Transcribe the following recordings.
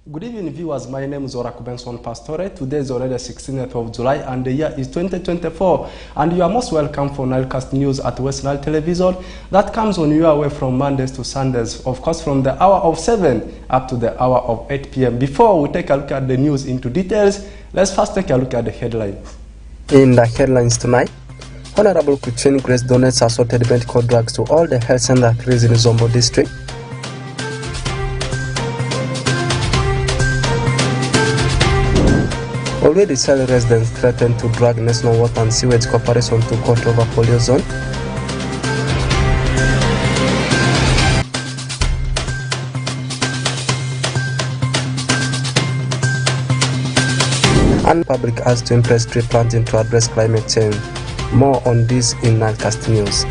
Good evening, viewers. My name is Oraku Benson Pastore. Today is already 16th of July and the year is 2024. And you are most welcome for NILEcast News at West Nile Television. That comes on your way from Mondays to Sundays, of course, from the hour of 7 up to the hour of 8 p.m. Before we take a look at the news into details, let's first take a look at the headlines. In the headlines tonight, Honorable Kuchen Grace donates assorted medical drugs to all the health centers in Zombo District. Already cell residents threatened to drag National Water and Sewage Corporation to court over polio zone. And public asked to impress tree planting to address climate change. More on this in NILEcast News.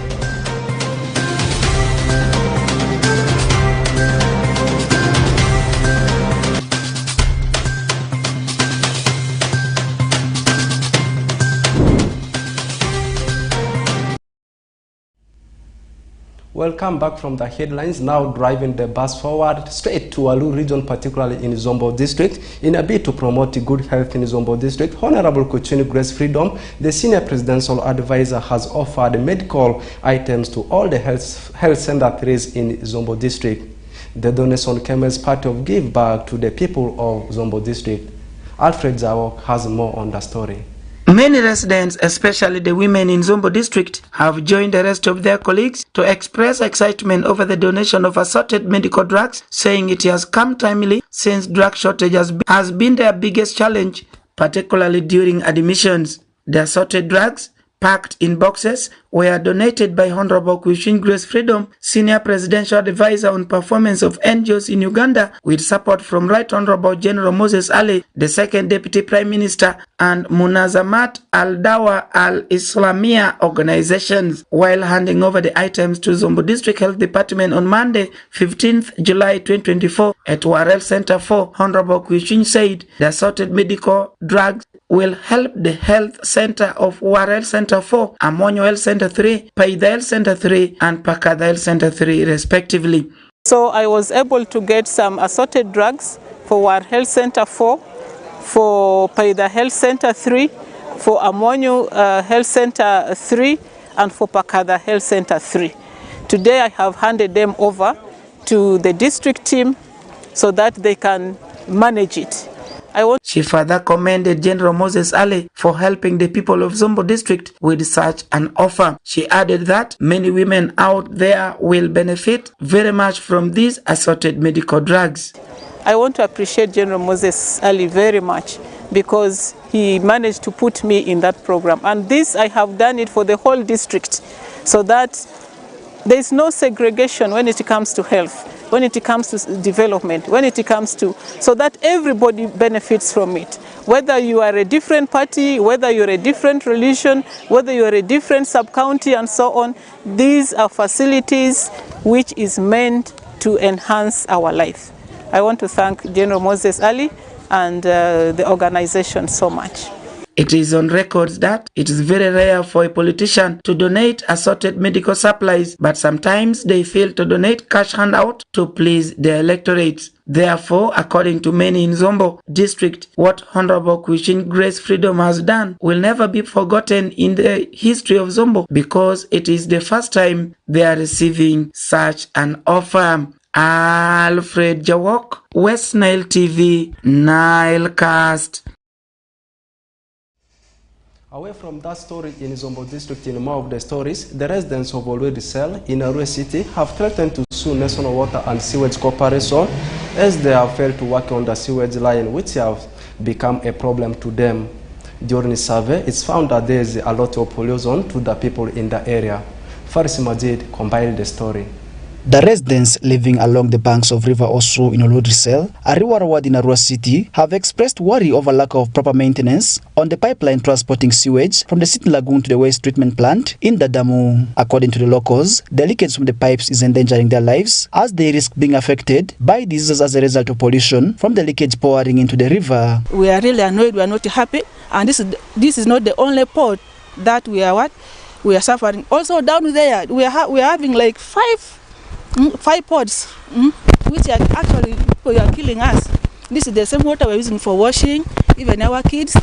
Welcome back from the headlines. Now driving the bus forward straight to Alu region, particularly in Zombo District, in a bid to promote good health in Zombo District. Honorable Kuchini Grace Freedom, the senior presidential advisor, has offered medical items to all the health centers in Zombo District. The donation came as part of give back to the people of Zombo District. Alfred Zawok has more on the story. Many residents, especially the women in Zombo District, have joined the rest of their colleagues to express excitement over the donation of assorted medical drugs, saying it has come timely since drug shortage has been their biggest challenge, particularly during admissions. The assorted drugs, packed in boxes, were donated by Honorable Kuchin Grace Freedom, Senior Presidential Advisor on Performance of NGOs in Uganda, with support from Right Honorable General Moses Ali, the Second Deputy Prime Minister, and Munazamat Al-Dawa Al-Islamiyah organizations, while handing over the items to Zombo District Health Department on Monday, 15th July 2024 at Warel Center 4. Honorable Kuchin said the assorted medical drugs will help the health center of Warel Center 4, Amonyo Health Center 3, Paida Health Center 3, and Pakada Health Center 3, respectively. So I was able to get some assorted drugs for Warel Health Center 4, for Paida Health Center 3, for Amonyo Health Center 3, and for Pakada Health Center 3. Today I have handed them over to the district team so that they can manage it. She further commended General Moses Ali for helping the people of Zombo District with such an offer. She added that many women out there will benefit very much from these assorted medical drugs. I want to appreciate General Moses Ali very much because he managed to put me in that program. And this, I have done it for the whole district so that there is no segregation when it comes to health, when it comes to development, when it comes to, so that everybody benefits from it. Whether you are a different party, whether you're a different religion, whether you're a different sub-county and so on, these are facilities which is meant to enhance our life. I want to thank General Moses Ali and the organization so much. It is on record that it is very rare for a politician to donate assorted medical supplies, but sometimes they fail to donate cash handout to please their electorates. Therefore, according to many in Zombo District, what Honorable Kuchin Grace Freedom has done will never be forgotten in the history of Zombo because it is the first time they are receiving such an offer. Alfred Jawok, West Nile TV, NILEcast. Away from that story in Zombo District, in more of the stories, the residents of already Cell in ARA City have threatened to sue National Water and Sewage Corporation as they have failed to work on the sewage line, which have become a problem to them. During the survey, it's found that there is a lot of pollution to the people in the area. Faris Majid compiled the story. The residents living along the banks of River Osro in Olodrisel, Ariwa Rawad in ARA City, have expressed worry over lack of proper maintenance on the pipeline transporting sewage from the city lagoon to the waste treatment plant in Dadamu. According to the locals, the leakage from the pipes is endangering their lives as they risk being affected by diseases as a result of pollution from the leakage pouring into the river. We are really annoyed, we are not happy, and this is not the only port that we are suffering. Also down there, we are having like five pods, which are actually killing us. This is the same water we're using for washing, even our kids,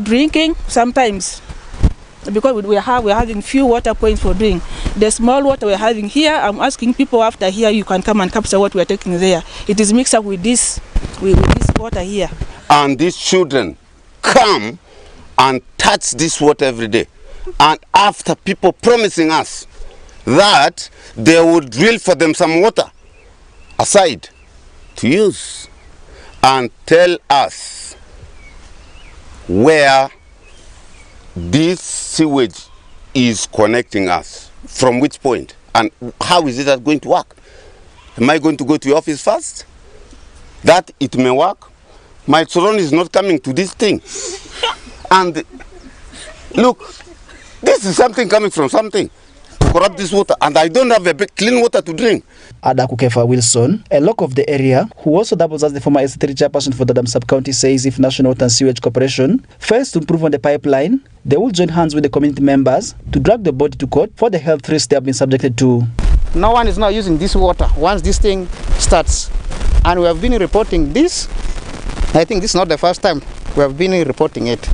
drinking sometimes. Because we're having few water points for drinking. The small water we're having here, I'm asking people after here, you can come and capture what we're taking there. It is mixed up with this water here. And these children come and touch this water every day. And after people promising us that they would drill for them some water aside to use and tell us where this sewage is connecting us, from which point, and how is it going to work? Am I going to go to your office first? That it may work? My children is not coming to this thing. And look, this is something coming from something to corrupt this water, and I don't have a clean water to drink. Adakukefa Wilson, a local of the area, who also doubles as the former S3 chairperson for the Dadam Sub-County, says if National Water and Sewage Corporation fails to improve on the pipeline, they will join hands with the community members to drag the body to court for the health risks they have been subjected to. No one is now using this water once this thing starts. And we have been reporting this. I think this is not the first time we have been reporting it.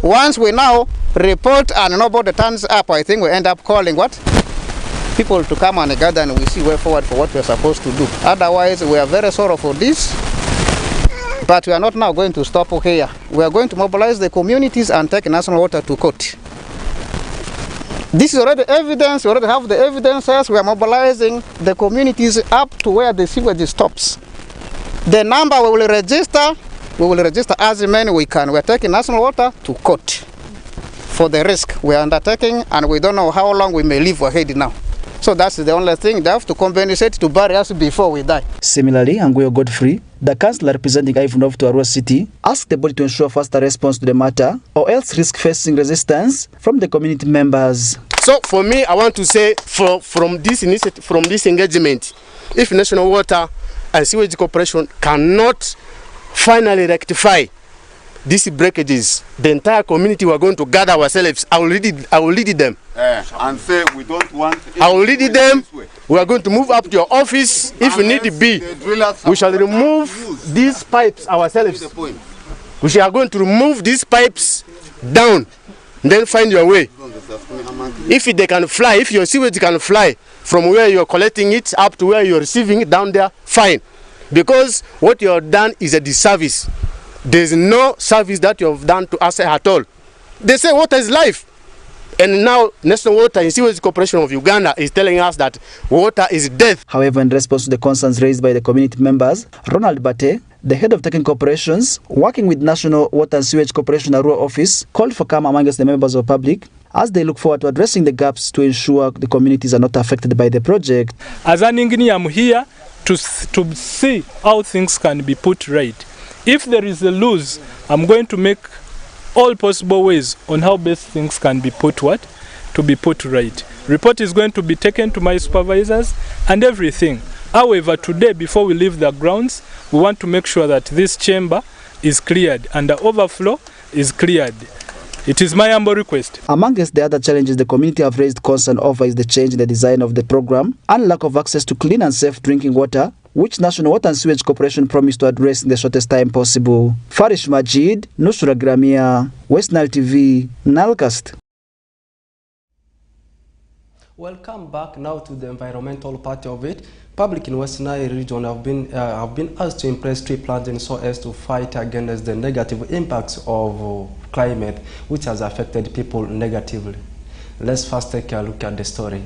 Once we now report and nobody turns up, I think we end up calling what? People to come and gather, and we see way forward for what we're supposed to do. Otherwise, we are very sorry for this. But we are not now going to stop here. We are going to mobilize the communities and take National Water to court. This is already evidence. We already have the evidences. We are mobilizing the communities up to where the sewage stops. The number we will register as many we can. We are taking National Water to court for the risk we are undertaking, and we don't know how long we may live ahead now. So that's the only thing. They have to compensate to bury us before we die. Similarly, Anguyo Godfrey, the councillor representing Ivunov to ARA City, asked the body to ensure faster response to the matter, or else risk facing resistance from the community members. So for me, I want to say from this initiative, from this engagement, if National Water and Sewage Corporation cannot finally rectify these breakages, the entire community, we are going to gather ourselves. I will lead them. And say we don't want. I will lead them. We are going to move up to your office if need be. We shall remove these pipes ourselves. We are going to remove these pipes down, then find your way. If they can fly, if your sewage can fly from where you are collecting it up to where you are receiving it down there, fine. Because what you have done is a disservice. There is no service that you have done to us at all. They say water is life. And now National Water and Sewage Corporation of Uganda is telling us that water is death. However, in response to the concerns raised by the community members, Ronald Bate, the head of technical operations, working with National Water and Sewage Corporation Arua office, called for calm amongst the members of the public as they look forward to addressing the gaps to ensure the communities are not affected by the project. As an engineer, I'm here to see how things can be put right. If there is a loose, I'm going to make all possible ways on how best things can be put right. Report is going to be taken to my supervisors and everything. However, today, before we leave the grounds, we want to make sure that this chamber is cleared and the overflow is cleared. It is my humble request. Amongst the other challenges the community have raised concern over is the change in the design of the program and lack of access to clean and safe drinking water, which National Water and Sewage Corporation promised to address in the shortest time possible. Farish Majid, Nusra Gramia, West Nile TV, Nilcast. Welcome back now to the environmental part of it. Public in West Nile region have been asked to embrace tree planting so as to fight against the negative impacts of climate, which has affected people negatively. Let's first take a look at the story.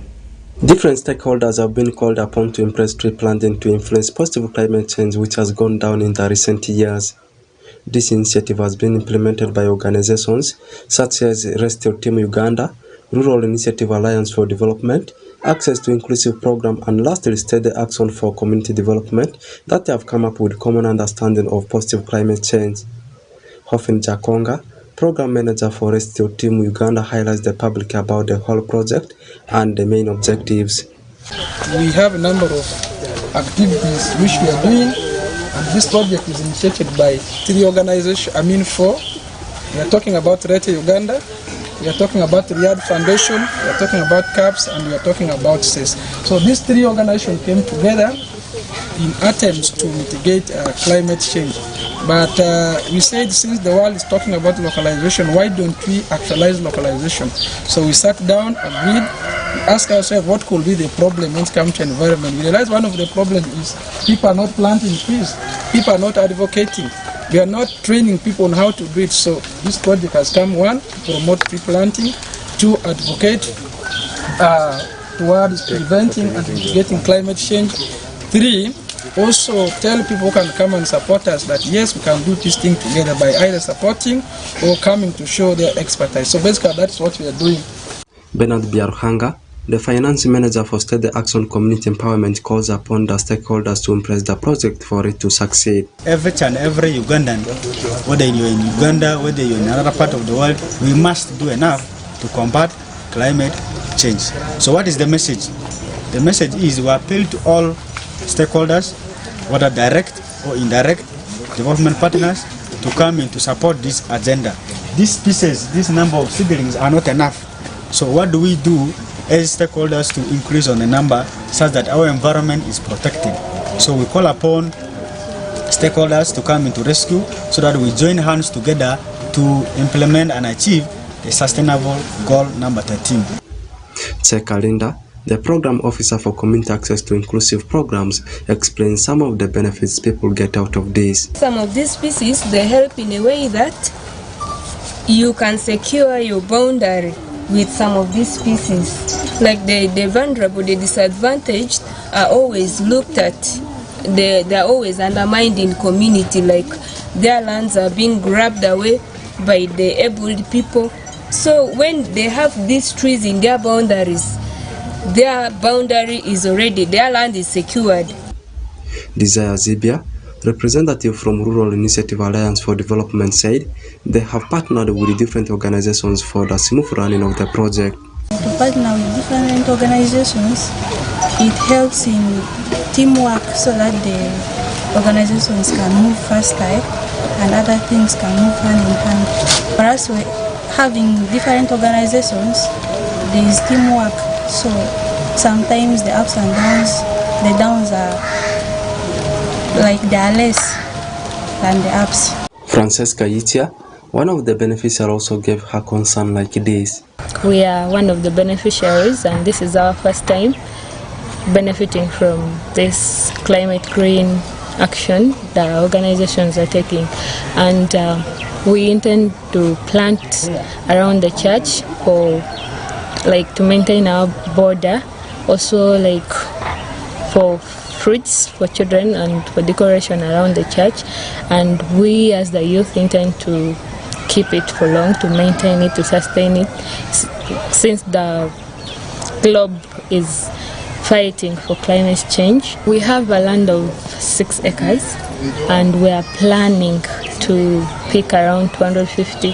Different stakeholders have been called upon to embrace tree planting to influence positive climate change, which has gone down in the recent years. This initiative has been implemented by organizations such as Rescue Team Uganda, Rural Initiative Alliance for Development, Access to Inclusive Program, and lastly, Steady Action for Community Development that have come up with common understanding of positive climate change. Hoffen Jakonga, Program Manager for Rescue Team Uganda, highlights the public about the whole project and the main objectives. We have a number of activities which we are doing, and this project is initiated by 3 organizations, 4. We are talking about Rete Uganda, we are talking about Riyadh Foundation, we are talking about CAPS, and we are talking about SES. So these 3 organizations came together in attempts to mitigate climate change. But we said, since the world is talking about localization, why don't we actualize localization? So we sat down, agreed, asked ourselves what could be the problem when it comes to environment. We realized one of the problems is people are not planting trees, people are not advocating, we are not training people on how to do it. So this project has come, one, to promote tree planting, two, advocate towards preventing and mitigating climate change, three, also tell people who can come and support us that yes, we can do this thing together by either supporting or coming to show their expertise. So basically that's what we are doing. Bernard Biaruhanga, the finance manager for State Action Community Empowerment, calls upon the stakeholders to impress the project for it to succeed. Every Ugandan, whether you're in Uganda, whether you're in another part of the world, we must do enough to combat climate change. So what is the message? The message is we appeal to all stakeholders, whether direct or indirect development partners, to come in to support this agenda. These species, this number of seedlings are not enough. So what do we do as stakeholders to increase on the number such that our environment is protected? So we call upon stakeholders to come into rescue so that we join hands together to implement and achieve the sustainable goal number 13. Kalinda, the program officer for community access to inclusive programs, explains some of the benefits people get out of this. Some of these species, they help in a way that you can secure your boundary with some of these species. Like the vulnerable, the disadvantaged are always looked at. They're always undermined in community, like their lands are being grabbed away by the abled people. So when they have these trees in their boundaries, their boundary is already, their land is secured. Desire Zibia, representative from Rural Initiative Alliance for Development, said they have partnered with different organizations for the smooth running of the project. To partner with different organizations, it helps in teamwork so that the organizations can move faster and other things can move hand in hand. For us, having different organizations, there is teamwork. So sometimes the ups and downs, the downs are like they are less than the ups. Francesca Yitia, one of the beneficiaries, also gave her concern like this. We are one of the beneficiaries and this is our first time benefiting from this climate green action that organizations are taking, and we intend to plant around the church for to maintain our border, also for fruits for children and for decoration around the church. And we as the youth intend to keep it for long, to maintain it, to sustain it, since the globe is fighting for climate change. We have a land of 6 acres and we are planning to pick around 250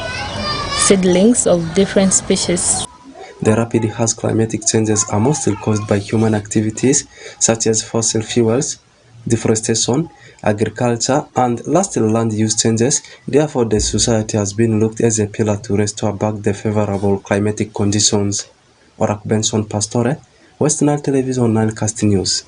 seedlings of different species. The rapid harsh climatic changes are mostly caused by human activities such as fossil fuels, deforestation, agriculture, and lastly land use changes. Therefore, the society has been looked as a pillar to restore back the favorable climatic conditions. Orak Benson Pastore, Western Nile Television, Nilecast News.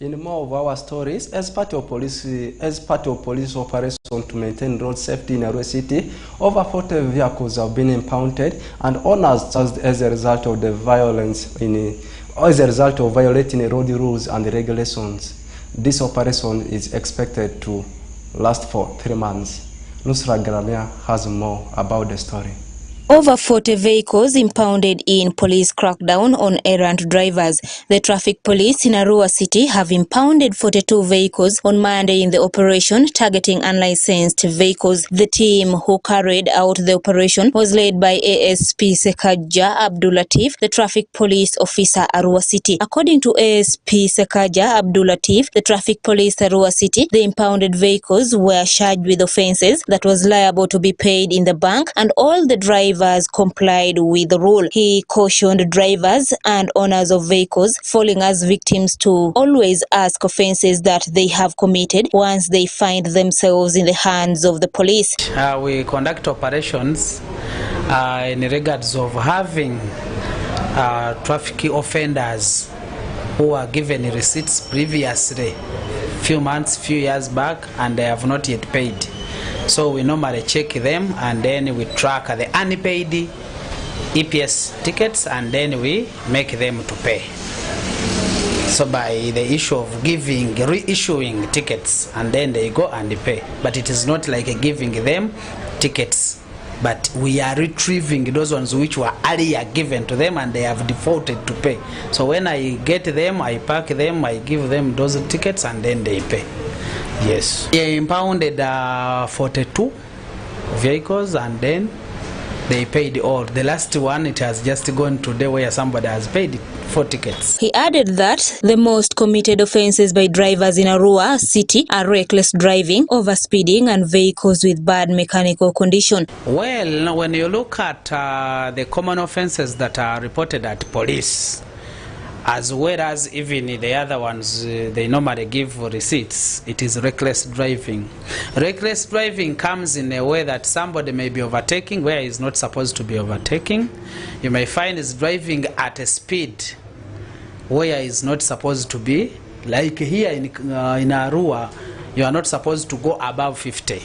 In more of our stories, as part of police operation to maintain road safety in ARA City, over 40 vehicles have been impounded and owners charged as a result of the violating road rules and regulations. This operation is expected to last for 3 months. Nusra Gramia has more about the story. Over 40 vehicles impounded in police crackdown on errant drivers. The traffic police in ARA City have impounded 42 vehicles on Monday in the operation targeting unlicensed vehicles. The team who carried out the operation was led by ASP Sekaja Abdulatif, the traffic police officer ARA City. According to ASP Sekaja Abdulatif, the traffic police ARA City, the impounded vehicles were charged with offences that was liable to be paid in the bank, and all the drivers complied with the rule. He cautioned drivers and owners of vehicles falling as victims to always ask offences that they have committed once they find themselves in the hands of the police. We conduct operations in regards of having traffic offenders who are given receipts previously, few months, few years back, and they have not yet paid. So we normally check them, and then we track the unpaid EPS tickets, and then we make them to pay. So by the issue of reissuing tickets, and then they go and they pay. But it is not like giving them tickets, but we are retrieving those ones which were earlier given to them and they have defaulted to pay. So when I get them, I pack them, I give them those tickets, and then they pay. Yes. They impounded 42 vehicles, and then they paid all. The last one, it has just gone today where somebody has paid 4 tickets. He added that the most committed offences by drivers in ARA City are reckless driving, overspeeding and vehicles with bad mechanical condition. Well, when you look at the common offences that are reported at police, as well as even the other ones, they normally give receipts, it is reckless driving. Reckless driving comes in a way that somebody may be overtaking where he's not supposed to be overtaking. You may find he's driving at a speed where he's not supposed to be. Like here in ARA, you are not supposed to go above 50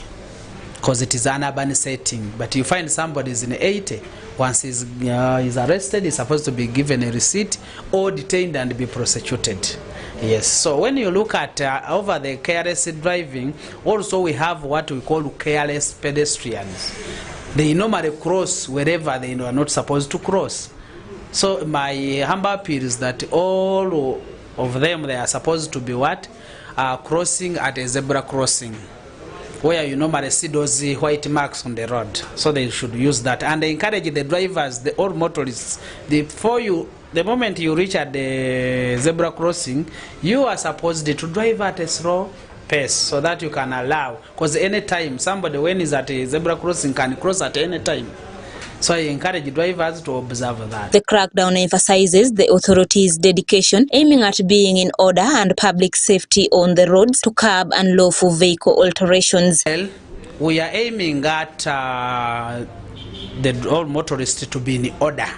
because it is an urban setting. But you find somebody is in 80. Once he's arrested, he's supposed to be given a receipt or detained and be prosecuted. Yes. So when you look at over the careless driving, also we have what we call careless pedestrians. They normally cross wherever they are not supposed to cross. So my humble appeal is that all of them, they are supposed to be what? Crossing at a zebra crossing, where you normally see those white marks on the road. So they should use that. And they encourage the drivers, all motorists, the moment you reach at the zebra crossing, you are supposed to drive at a slow pace so that you can allow. Because any time, somebody when is at a zebra crossing can cross at any time. So I encourage drivers to observe that. The crackdown emphasizes the authorities' dedication aiming at being in order and public safety on the roads to curb unlawful vehicle alterations. Well, we are aiming at all motorists to be in order.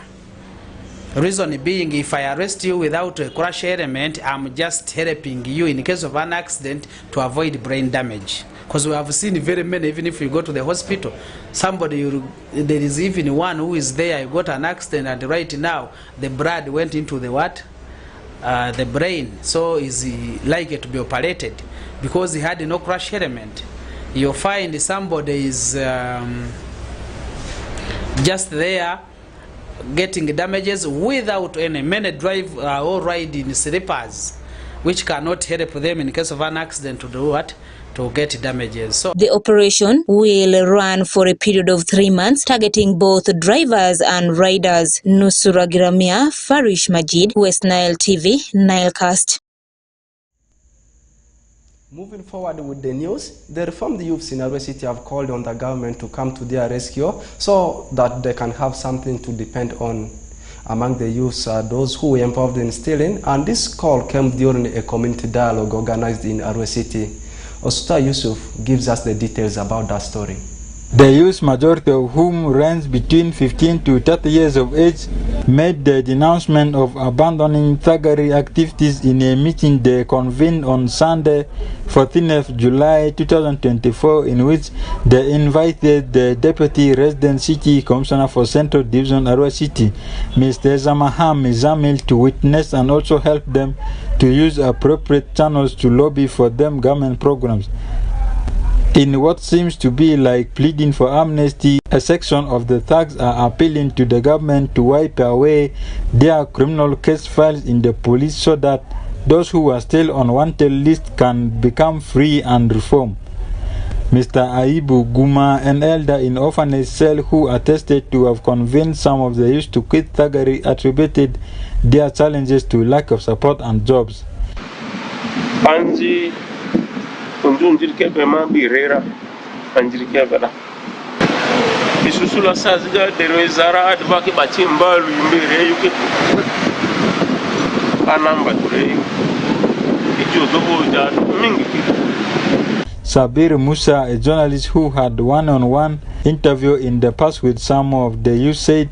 Reason being, if I arrest you without a crash element, I'm just helping you in case of an accident to avoid brain damage. Because we have seen very many, even if you go to the hospital, there is even one who is there, you got an accident, and right now the blood went into the what? The brain. So is he likely to be operated because he had no crash element. You find somebody is just there getting damages without any. Many drive or ride in slippers, which cannot help them in case of an accident to do what? To get damages. So the operation will run for a period of 3 months, targeting both drivers and riders. Nusura Giramia, Farish Majid, West Nile TV, Nilecast. Moving forward with the news, the reformed youths in ARA City have called on the government to come to their rescue so that they can have something to depend on. Among the youths are those who were involved in stealing, and this call came during a community dialogue organized in ARA City. Osuta Yusuf gives us the details about that story. The youth, majority of whom range between 15 to 30 years of age, made the denouncement of abandoning thuggery activities in a meeting they convened on Sunday, 14th July 2024, in which they invited the Deputy Resident City Commissioner for Central Division, ARA City, Mr. Zamaham Zamil, to witness and also help them to use appropriate channels to lobby for them government programs. In what seems to be like pleading for amnesty, a section of the thugs are appealing to the government to wipe away their criminal case files in the police so that those who are still on wanted list can become free and reform. Mr. Aibu Guma, an elder in orphanage cell who attested to have convinced some of the youth to quit thuggery, attributed their challenges to lack of support and jobs. Unjirke bema birera anjirke bela isusula saziga derezara advaki bachimbalu imbere yuke anamba ture ijodobo ja mingi. Sabir Musa, a journalist who had one-on-one interview in the past with some of the youth, said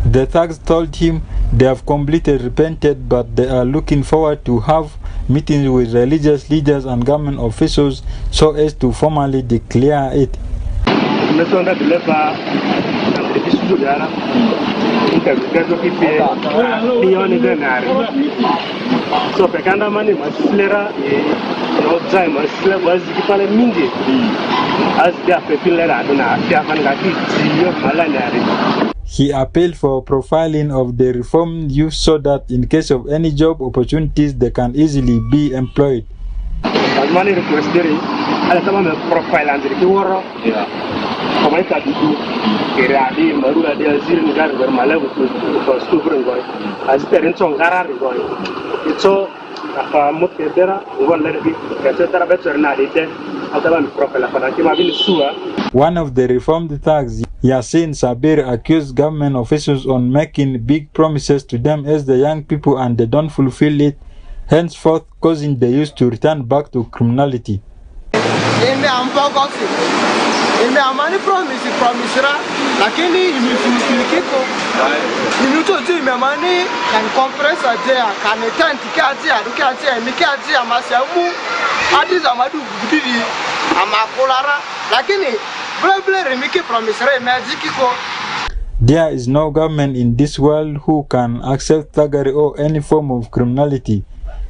the thugs told him They have completely repented, but they are looking forward to have meetings with religious leaders and government officials so as to formally declare it. He appealed for profiling of the reformed youth so that in case of any job opportunities they can easily be employed. One of the reformed thugs, Yasin Sabir, accused government officials on making big promises to them as the young people and they don't fulfill it, henceforth causing the youth to return back to criminality. There is no government in this world who can accept thuggery or any form of criminality,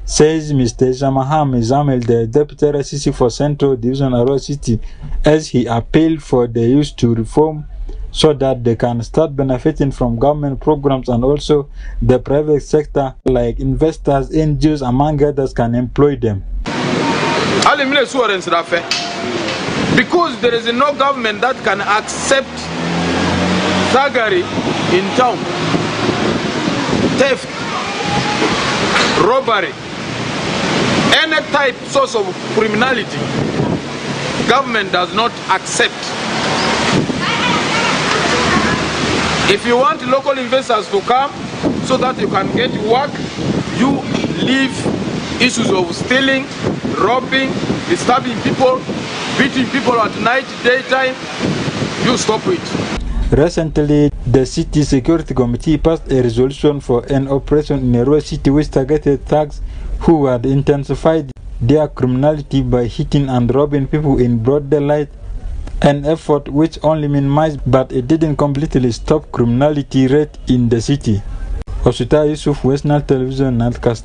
says Mr. Jamaham Zamel, the Deputy RCC for Central Division ARA City, as he appealed for the youth to reform so that they can start benefiting from government programs and also the private sector like investors, NGOs among others can employ them. Because there is no government that can accept thuggery in town, theft, robbery, any type source of criminality, government does not accept. If you want local investors to come so that you can get work, you leave issues of stealing, robbing, disturbing people, beating people at night, daytime, you stop it. Recently, the City Security Committee passed a resolution for an operation in ARA City which targeted thugs who had intensified their criminality by hitting and robbing people in broad daylight, an effort which only minimized but it didn't completely stop criminality rate in the city. Osita Yusuf, West Nile Television, Nightcast.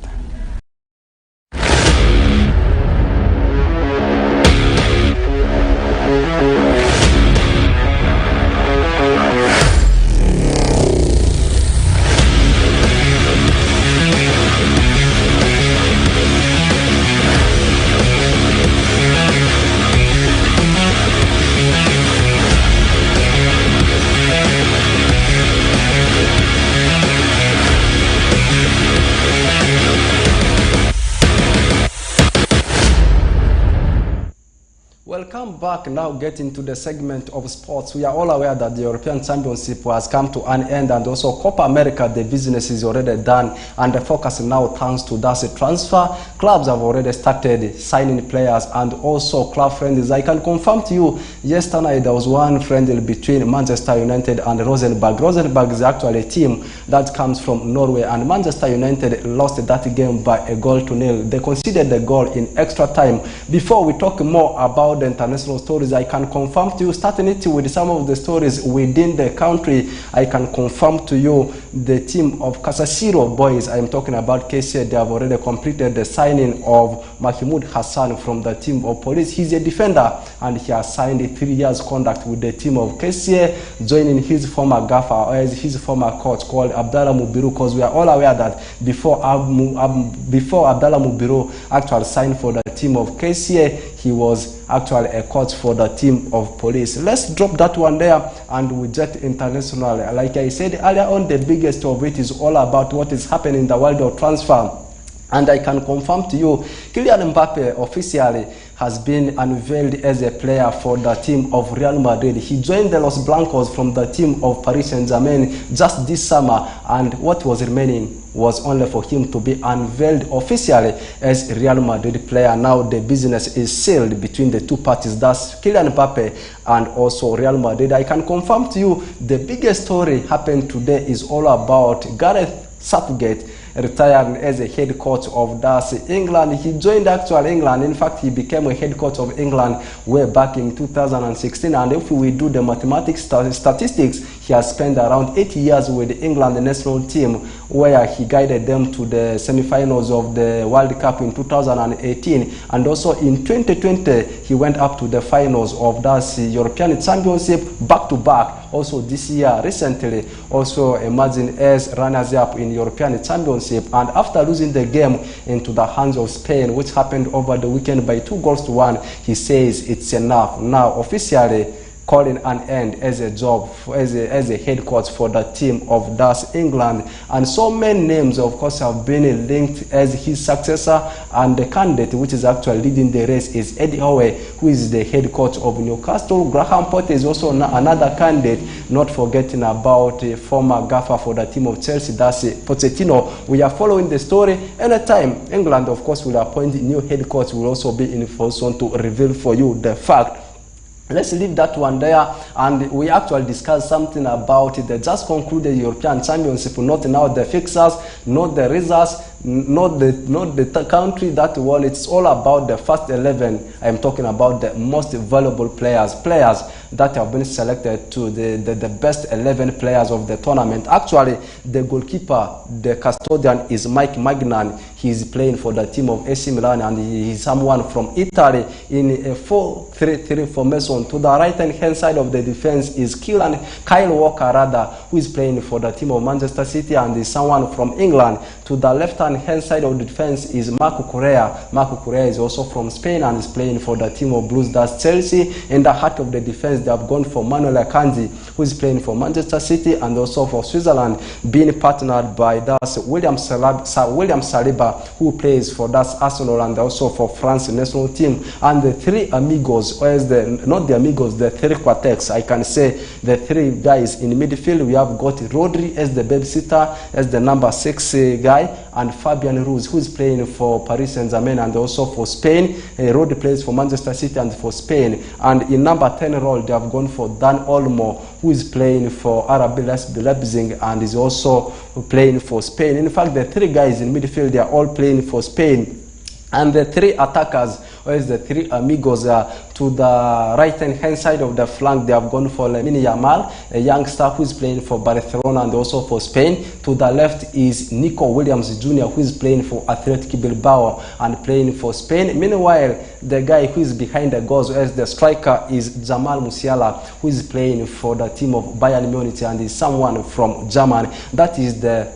Welcome back. Now getting to the segment of sports. We are all aware that the European Championship has come to an end and also Copa America, the business is already done and the focus now turns to that transfer. Clubs have already started signing players and also club friendlies. I can confirm to you, yesterday there was one friendly between Manchester United and Rosenborg. Rosenborg is actually a team that comes from Norway and Manchester United lost that game by 1-0. They conceded the goal in extra time. Before we talk more about the international stories, I can confirm to you, starting it with some of the stories within the country, I can confirm to you the team of Kasasiro boys, I am talking about KCA, they have already completed the signing of Mahmoud Hassan from the team of police. He's a defender and he has signed a 3 years contract with the team of KCA, joining his former gaffer or his former coach called Abdallah Mubiru, because we are all aware that before Abdallah Mubiru actually signed for the team of KCA, he was actually a coach for the team of police. Let's drop that one there and we jet international. Like I said earlier on, the biggest of it is all about what is happening in the world of transfer. And I can confirm to you, Kylian Mbappe officially has been unveiled as a player for the team of Real Madrid. He joined the Los Blancos from the team of Paris Saint-Germain just this summer, and what was remaining was only for him to be unveiled officially as a Real Madrid player. Now the business is sealed between the two parties, that's Kylian Mbappe and also Real Madrid. I can confirm to you the biggest story happened today is all about Gareth Southgate, retiring as a head coach of England. He joined actual England. In fact, he became a head coach of England way back in 2016. And if we do the mathematics statistics, he has spent around 8 years with the England national team, where he guided them to the semi-finals of the World Cup in 2018. And also in 2020, he went up to the finals of that European Championship back-to-back. Also this year, recently, also emerging as runners-up in European Championship. And after losing the game into the hands of Spain, which happened over the weekend by 2-1, he says it's enough. Now, officially calling an end as a job, as a head coach for the team of England. And so many names, of course, have been linked as his successor, and the candidate which is actually leading the race is Eddie Howe, who is the head coach of Newcastle. Graham Potter is also another candidate, not forgetting about former gaffer for the team of Chelsea, that's Pochettino. We are following the story. Anytime England, of course, will appoint a new head coach, will also be in position to reveal for you the fact. Let's leave that one there, and we actually discussed something about it. They just concluded European Championship, not now the fixers, not the results, not the country that won. It's all about the first 11. I'm talking about the most valuable players that have been selected to the best 11 players of the tournament. Actually, the goalkeeper, the custodian, is Mike Magnan. He's playing for the team of AC Milan, and he's someone from Italy in a 4-3-3 formation. To the right-hand side of the defense is Kyle Walker, who is playing for the team of Manchester City, and is someone from England. To the left-hand side of the defense is Marco Correa. Marco Correa is also from Spain and is playing for the team of Blues, that's Chelsea. In the heart of the defense, they have gone for Manuel Akanji, who is playing for Manchester City and also for Switzerland, being partnered by William Saliba, who plays for Arsenal and also for France national team. And the three amigos, or as not the amigos, the three quartets, I can say the three guys in midfield. We have got Rodri as the babysitter, as the number 6 guy, and Fabian Ruiz, who is playing for Paris Saint-Germain and also for Spain. Rodri plays for Manchester City and for Spain. And in number 10 role, they have gone for Dan Olmo, who is playing for RB Leipzig and is also playing for Spain. In fact, the three guys in midfield, they are all playing for Spain. And the three attackers, or as the three amigos, to the right-hand side of the flank, they have gone for Lamine Yamal, a youngster who is playing for Barcelona and also for Spain. To the left is Nico Williams Jr., who is playing for Athletic Bilbao and playing for Spain. Meanwhile, the guy who is behind the goals as the striker is Jamal Musiala, who is playing for the team of Bayern Munich and is someone from Germany. That is the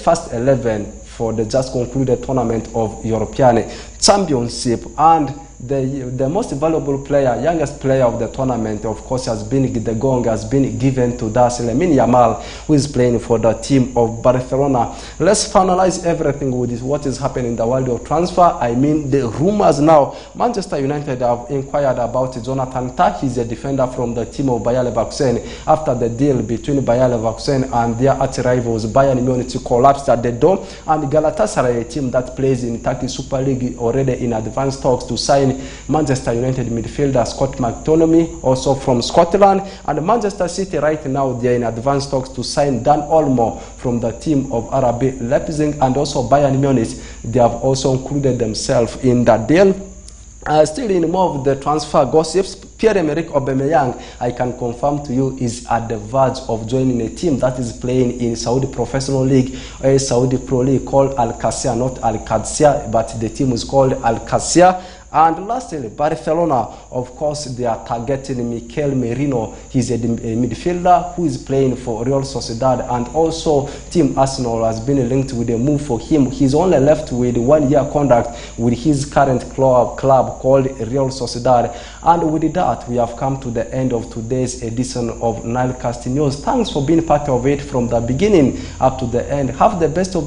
first 11 for the just concluded tournament of European Championship. And the most valuable player, youngest player of the tournament, of course, has been given to Lamine Yamal, who is playing for the team of Barcelona. Let's finalize everything with what is happening in the world of transfer. I mean, the rumors now. Manchester United have inquired about Jonathan Tah. He's a defender from the team of Bayer Leverkusen. After the deal between Bayer Leverkusen and their arch-rivals Bayern Munich collapsed at the door, and Galatasaray, a team that plays in Turkey Super League, already in advanced talks to sign Manchester United midfielder Scott McTominay, also from Scotland. And Manchester City right now, they are in advanced talks to sign Dan Olmo from the team of RB Leipzig, and also Bayern Munich. They have also included themselves in that deal. Still in more of the transfer gossips, Pierre-Emerick Aubameyang, I can confirm to you, is at the verge of joining a team that is playing in Saudi Professional League, or a Saudi Pro League called Al Qassia, not Al Qadsia, but the team is called Al Qassia. And lastly, Barcelona, of course, they are targeting Mikel Merino. He's a midfielder who is playing for Real Sociedad, and also Team Arsenal has been linked with a move for him. He's only left with 1 year contract with his current club called Real Sociedad. And with that, we have come to the end of today's edition of NILE Cast News. Thanks for being part of it from the beginning up to the end. Have the best of